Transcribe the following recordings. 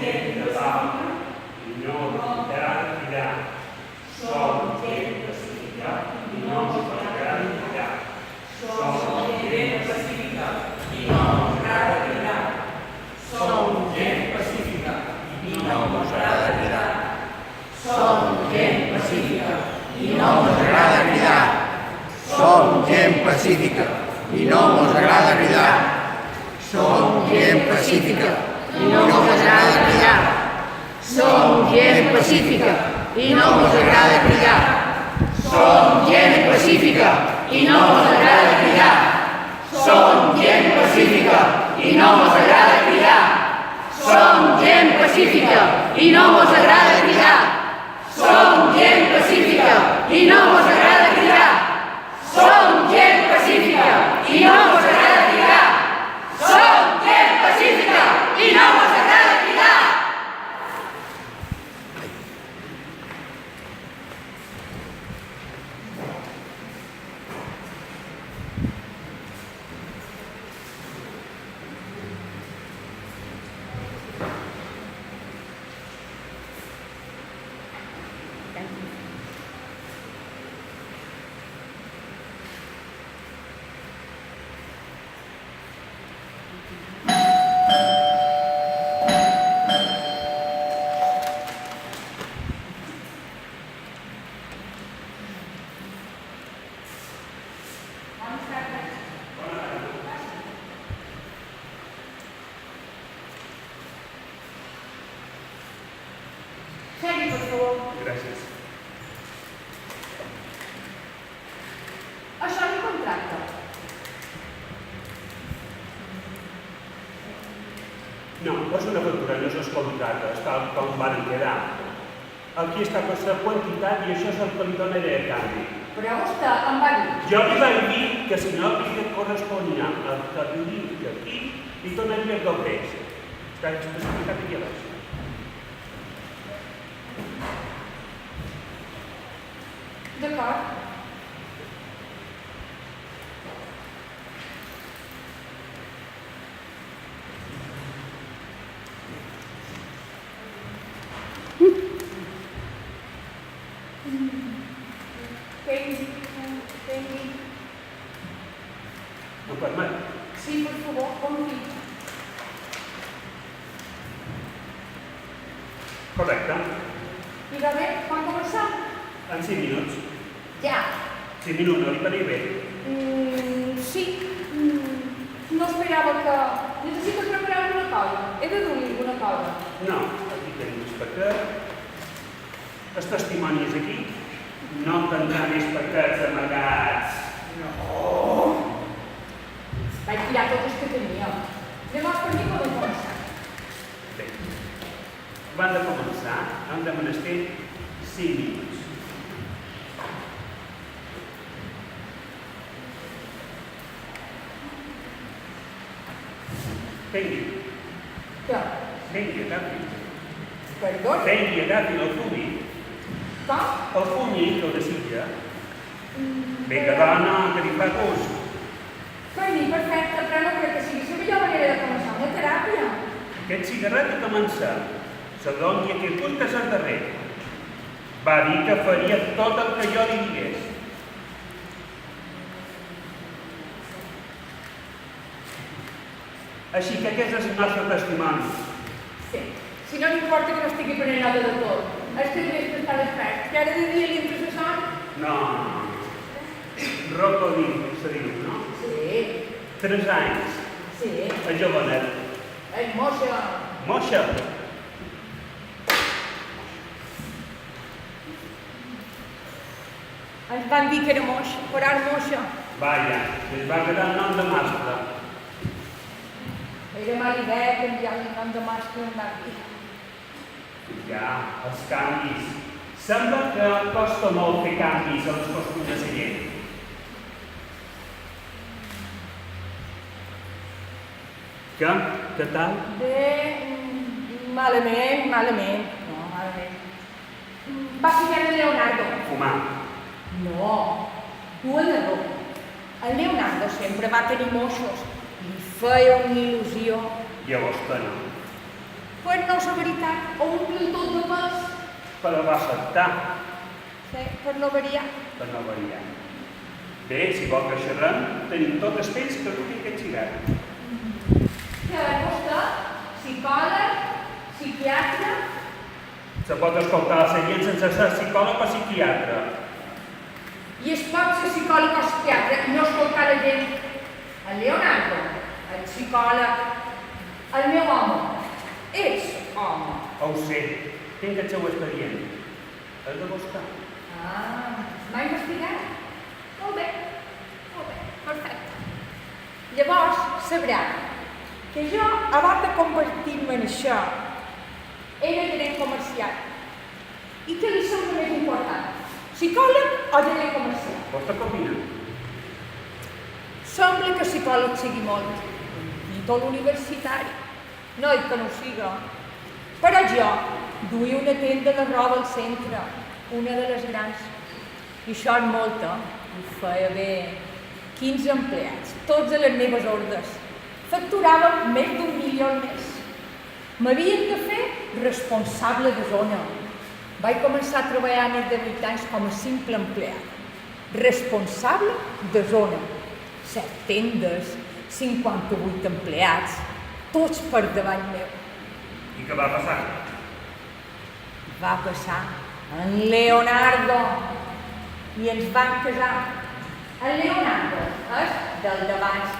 gent de pau i no ens agrada cridar. Som gent pacífica i no ens agrada cridar. Som gent pacífica i no ens agrada cridar. Som gent pacífica i no ens agrada cridar. Som gent pacífica i no ens agrada cridar. Som gent pacífica i no mos agrada cridar. Som gent pacífica i no mos agrada cridar. Som gent pacífica i no mos agrada cridar. Som gent pacífica i no mos agrada cridar. Som gent pacífica i no mos agrada cridar. Som gent pacífica i no mos agrada cridar. Som gent pacífica i no mos agrada cridar. Som gent pacífica i no mos agrada cridar. Som gent pacífica i no mos agrada cridar. Segui, per favor. Gràcies. Això és un contracte. No, és una factura, no és contracte, és tal com van quedar. Aquí està per la quantitat i això és el que li donaré a canvi. Però vostè em va dir. Jo li vaig dir que si no li corresponia el que li dic aquí, li donaria el doblez. Està especificat aquí a baix. D'acord. Tengui. M'ho permet? Sí, per favor, compti. Correcte. I va bé? Quan començar? En 5 minuts. Ja. 5 minuts, no li faria bé? Sí. No esperava que... Necessito preparar alguna cosa. He de dur-li alguna cosa. No, aquí tenim els paquets. Els testimonis aquí. No entendrà més paquets amagats. No. Vaig tirar tots els que tenia. Llavors, per mi podem començar. Bé, abans de començar, hem de menester 5 minuts. Vengui, Què? vengui, agafi. Perdó? Vengui, agafi el fumi. Com? El fumi, el de sitja. Vinga, dona, que li fa gust. Per mi, perfecte, però no crec que sigui la millor manera de començar una teràpia. Aquest cigarret de començar, segons i aquest punt que és el darrer. Va dir que faria tot el que jo li digués. Així que aquest és el nostre testimoni. Sí. Si no li importa que no estigui prenent nota de tot. Estic més per estar despert. Que ara de dia li entres a son? No. Rocodil, se diu, no? Sí. 3 anys. Sí. A jovenet. Ei, moixa. Moixa. Ens van dir que era moixa, però ara moixa. Vaja, es va quedar el nom de mascle. Era mala idea canviar el nom de mascle en Martí. Ja, els canvis. Sembla que costa molt fer canvis a les costums de la gent. Què? Què tal? Bé, malament, malament. No, malament. Va ficar en Leonardo. Fumar. No, tu el nadó. El Leonardo sempre va tenir moixos. Li feia una il·lusió. I a vostè no. Pues no és la veritat, ho omple tot de pes. Però va acceptar, Sí, per no variar. per no variar. Bé, si vol que xerrem, tenim tot el temps que duri aquest cigarro. Que vostè, psicòleg, psiquiatre, Se pot escoltar la gent sense ser psicòleg o psiquiatre. i es pot ser psicòleg o psiquiatre i no escoltar la gent. El Leonardo, el psicòleg, el meu home, és home. Ho sé, tinc el seu expedient. Has de buscar. M'ha investigat? Molt bé, perfecte. Llavors sabrà que jo, abans de convertir-me en això, era gerent comercial. I què li sembla més important? Psicòleg o gerent comercial? Vostè què opina? Sembla que psicòleg sigui molt. Títol universitari. No dic que no ho siga. Però jo duia una tenda de roba al centre, una de les grans. I això és molt, Ho feia bé. 15 empleats, tots a les meves ordres. Facturàvem més d'1 milió al mes. M'havien de fer responsable de zona. Vaig començar a treballar més de 8 anys com a simple empleat. Responsable de zona. 7 tendes, 58 empleats, tots per davant meu. I què va passar? Va passar en Leonardo i ens vam casar. El Leonardo és del d'abans.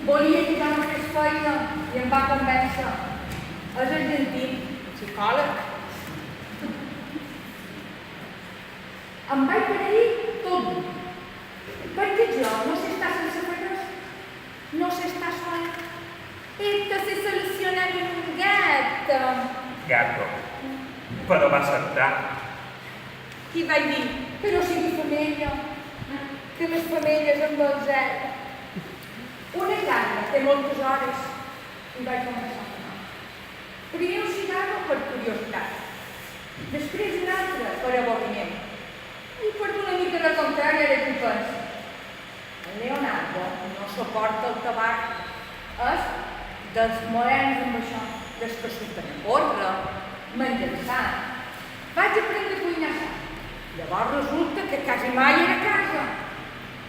Volia que jo no fes feina i em va convèncer. És argentí, psicòleg. Em vaig penedir tot. Perquè jo no sé estar sense fer res. No sé estar sola. Esto se soluciona con un gato. Gato. Però va acceptar. I vaig dir que no sigui femella, que les femelles em vol zero. Una llarga té moltes hores i vaig començar a fumar. Primer un cigarro per curiositat, després un altre per avorriment i per una mica de contrari ara que ho penso. El Leonardo no suporta el tabac, és dels moderns amb això, dels que surten a córrer, menjar sant. Vaig aprendre a cuinar sant. Llavors resulta que quasi mai era a casa.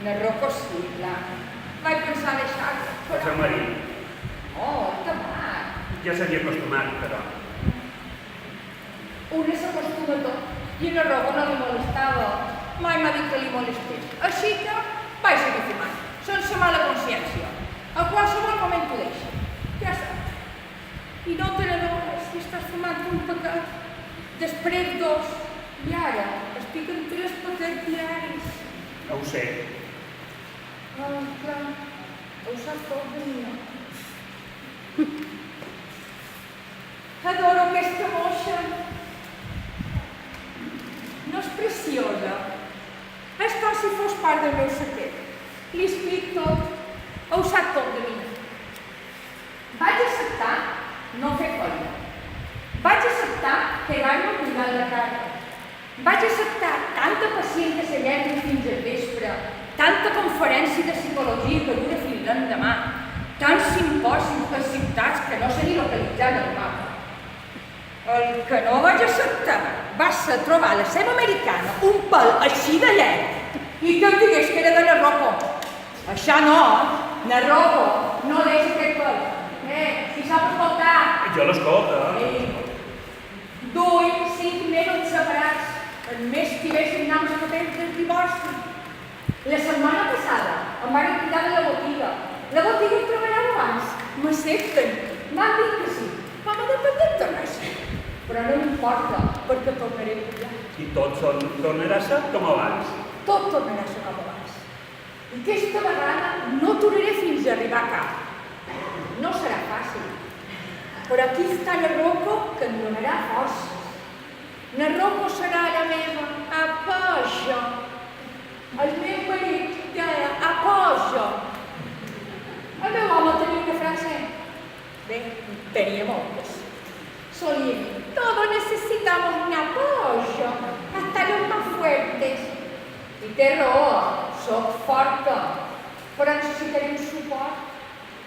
Narró possible. Vaig pensar a deixar-lo, El seu marit. Oh, el tabac. Ja s'havia acostumat, però. Una s'acostuma a tot. I la roba no li molestava. Mai m'ha dit que li molestés. Així que vaig seguir fumant, sense mala consciència. A qualsevol moment ho deixa. Ja saps. I no te n'adones si estàs fumant un paquet. Després 2. I ara estic en 3 paquets diaris. Ho sé. Clar, ho saps tot de mi. Adoro aquesta moixa. No és preciosa. És com si fos part del meu secret. Li explic tot. Ho sap tot de mi. Vaig acceptar no fer feina. Vaig acceptar quedar-me cuidant la cara. Vaig acceptar tanta pacient que s'allarga fins al vespre, tanta conferència de psicologia que dura fins l'endemà, tants simpòsiums a ciutats que no sé ni localitzar en el mapa. El que no vaig acceptar va ser trobar la seva americana un pèl així de llarg i que em digués que era de Narroco. Això no, Narroco no deixa aquest pèl. Si sap escoltar. Jo l'escolto. Duim 5 mesos separats, el mes que ve signam els papers del divorci. La setmana passada em van cridar de la botiga. La botiga on treballava abans. M'accepten. M'han dit que sí. Home, dependent de res. Però no m'importa, perquè tornaré a pujar. I tot tornarà a ser com abans. Tot tornarà a ser com abans. I aquesta vegada no tornaré fins a arribar a cap. No serà fàcil. Però aquí està Narroco, que em donarà forces. Narroco serà la meva apoyo. El meu marit deia apoyo. El meu home tenia una frase. Bé, tenia moltes. Solia dir, todos necesitamos un apoyo, hasta los más fuertes. I té raó, soc forta, però necessitaré un suport.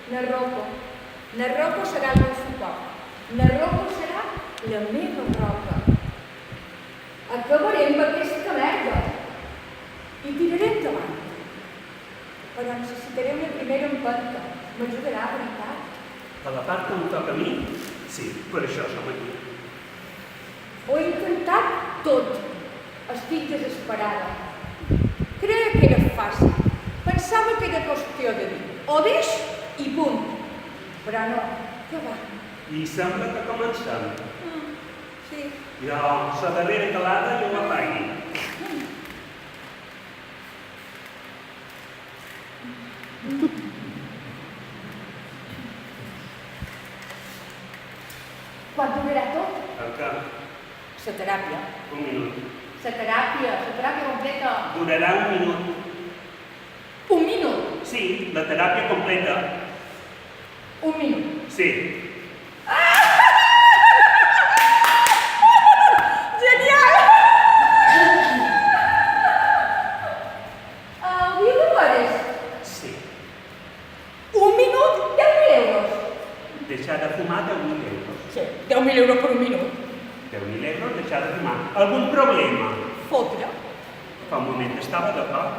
Narroco serà el meu suport. Narroco la meva roca. Acabaré amb aquesta merda i tiraré endavant. Però necessitaré una primera empenta. M'ajudarà, veritat? A la part que em toca a mi, sí, per això som aquí. Ho he intentat tot. Estic desesperada. Creia que era fàcil. Pensava que era qüestió de dir o deix i punt. Però no, que va. I sembla que comencem. Sí. Jo, la darrera calada, jo la pagui. Quan durarà tot? El què? La teràpia. Un minut. La teràpia completa. Durarà un minut. Un minut. Sí, la teràpia completa. Un minut. Sí. Genial! 10.000 dòlars. Sí. Un minut, 10.000 euros. Deixar de fumar 10.000 euros. Sí, 10.000 euros per un minut. 10.000 euros, deixar de fumar. Algun problema? Fotre. Fa un moment estava d'acord.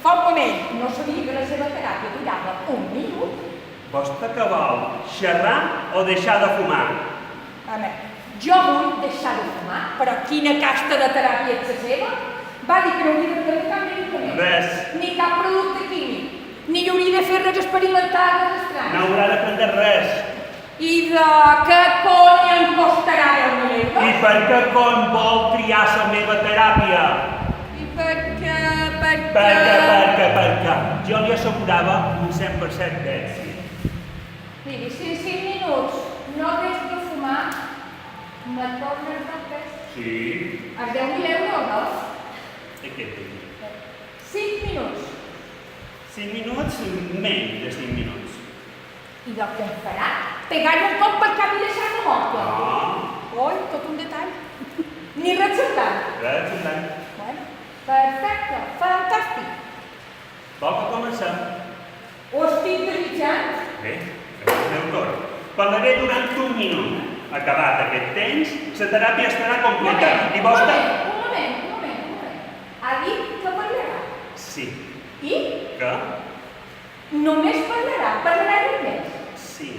Fa un moment, no sabia que la seva teràpia durava un minut. Vostè què vol? Xerrar o deixar de fumar? Home, jo vull deixar de fumar, però quina casta de teràpia és la seva? Va dir que no hauria de fer cap medicament. Res. Ni cap producte químic. Ni hauria de fer res experimental, res estrany. No haurà de prendre res. I de què cony em costarà 10.000 euros? I per què con vol triar la meva teràpia? I per què? Perquè jo li assegurava un 100% d'èxit. Miri, si en 5 minuts no deixo de fumar, me tornes del pes. Sí. Els 10.000 euros, no? I què et dic? 5 minuts. 5 minuts? Menys de 5 minuts. I el que em farà? Pegar-me un cop pel cap i deixar-me morta. No. Oi, tot un detall. Ni res semblant. Res semblant. Bueno, perfecte, fantàstic. Vol que comencem? Ho estic desitjant. Bé, és el meu torn. Parlaré durant un minut. Acabat aquest temps, la teràpia estarà completa. I vostè... Un moment. Ha dit que parlarà. Sí. I? Que? Només parlarà només. Sí.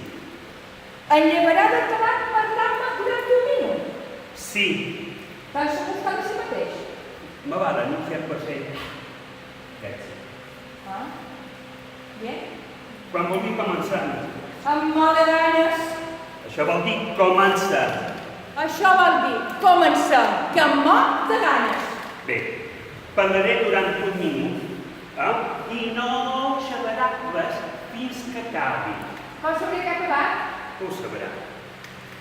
En llevarà d'acabar parlant-me durant un minut. Sí. Tan segur que de si mateix. Me valen un 100%. D'èxit. Ah, bé. Quan vulgui començar. Amb molt de ganes. Això vol dir començar. Això vol dir començar, que em mor de ganes. Bé, parlaré durant un minut, i no xerrarà res fins que acabi. Com sabré que ha acabat? Ho sabrà.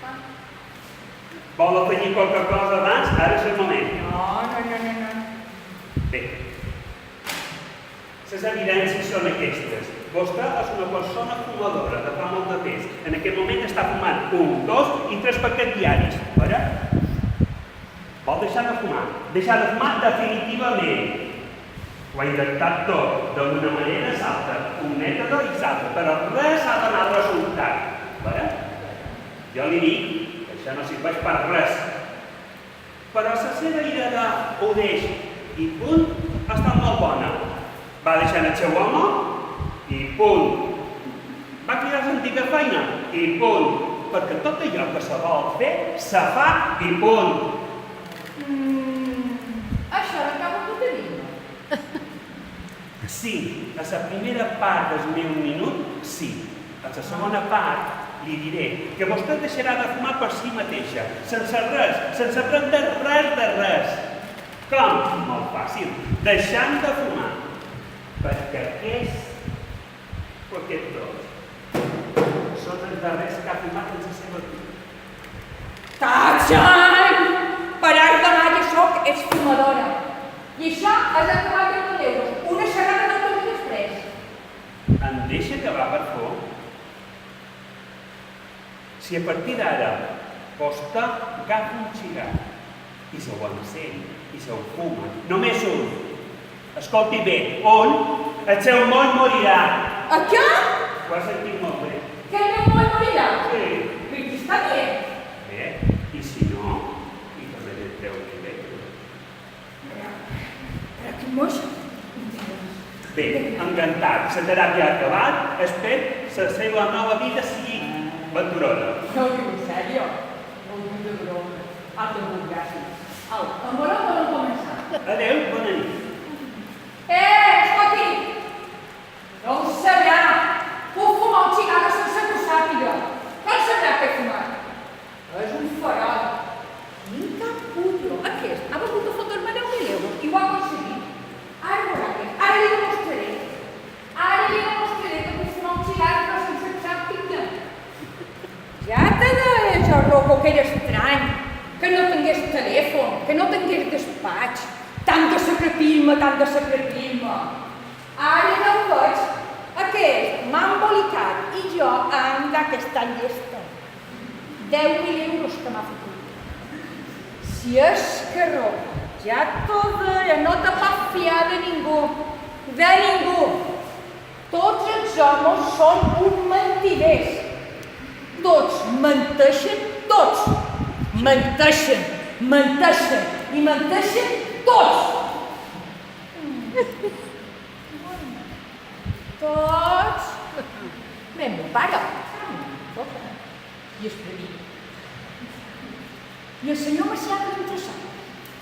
Ah. Vol afegir qualque cosa abans? Ara és el moment. No. Bé, les evidències són aquestes. Vostè és una persona fumadora de fa molt de temps. En aquest moment està fumant 1, 2 i 3 paquets diaris. Ara, vol deixar de fumar. Deixar de fumar definitivament. Ho ha intentat tot, d'una manera o l'altra, un mètode i l'altre, però res ha donat resultat. Jo li dic que això no serveix per res. Però la seva idea de ho deix i punt ha estat molt bona. Va deixar el seu home i punt. Va cridar l'antiga feina i punt. Perquè tot allò que se vol fer, se fa i punt. Això l'acabo de dir. Sí, a la primera part del meu minut, sí. A la segona part li diré que vostè deixarà de fumar per si mateixa, sense res, sense prendre res de res. Com? Molt fàcil. Deixant de fumar. Perquè aquest dos són els darrers que ha fumat en la seva vida. Tatxan! Per art de mà jo soc exfumadora. I això has acabat amb 1.000 euros. Una xerrada no torni després. Em deixa acabar per favor? Si a partir d'ara vostè agafa un cigar i se ho encén i se ho fuma, només un, escolti bé, el seu moll morirà. A què? Ho has sentit molt bé. Que el meu moll morirà? Sí. Però qui està dient? Bé, i si no? Bé, encantat. La teràpia ha acabat. Espero que la seva nova vida sigui venturosa. No ho diu en sèrio? No ho diu de broma. Ha tingut gràcia. Au, en voleu o no començar? Adéu, bona nit. Escolti! No ho sabrà. Puc fumar un cigarro sense que ho sàpiga. No sabrà què fumar. És un farol. Ni cap puto. Aquest ha begut a fotre-me 10.000 euros i ho ha aconseguit. Ara veurà què. Ara li demostraré. Ara li demostraré que puc fumar un cigarro però sense que sàpiga. Ja te deia jo, Rocco, que era estrany. Que no tingués telèfon, que no tingués despatx. Tant de secretisme, tant de secretisme. Ara ja ho veig. Aquest m'ha embolicat i jo anda que està llesta. 10.000 euros que m'ha fotut. Si és que roba, ja t'ho deia, no te pots fiar de ningú. De ningú. Tots els homes són uns mentiders. Tots menteixen, tots. Menteixen, menteixen i menteixen tots. Tots. Meu pare. I es predica. I el senyor Macià és interessant,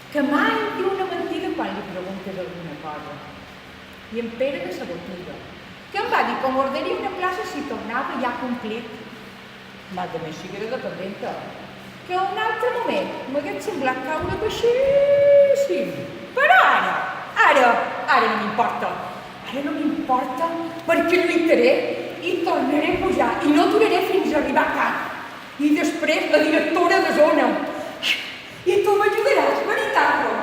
que mai diu una mentida quan li preguntes alguna cosa. I en Pere de la botiga, que em va dir que m'orderia una plaça si tornava ja complit. Va de més sigui de dependenta. Que a un altre moment m'hagués semblat caure baixíssim. Però ara no m'importa. Ara no m'importa perquè lluitaré i tornaré a pujar i no duraré fins a arribar a cap. I després la directora de zona. I tu m'ajudaràs, veritat, Roma?